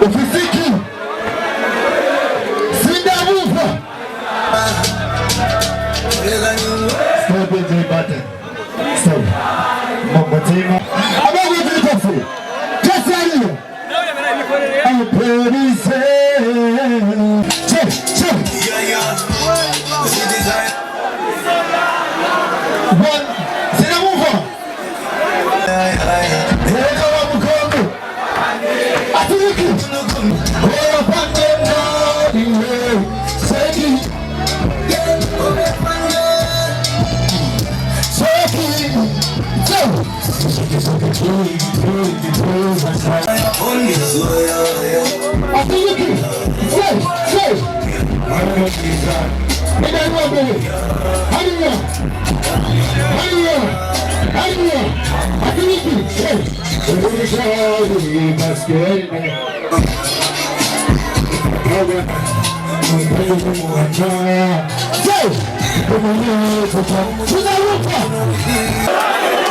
Ufisiki. Sinda mufa. Stop it, button. Stop. Mambo tema. Abago tulitofu. Kasi aliyo. I'm pretty sad. Check. One. Sinda mufa. Heka wa mkongo. Atiriki. Oya pande na iwe. Seki. Seki. Atiriki. Say. Hey!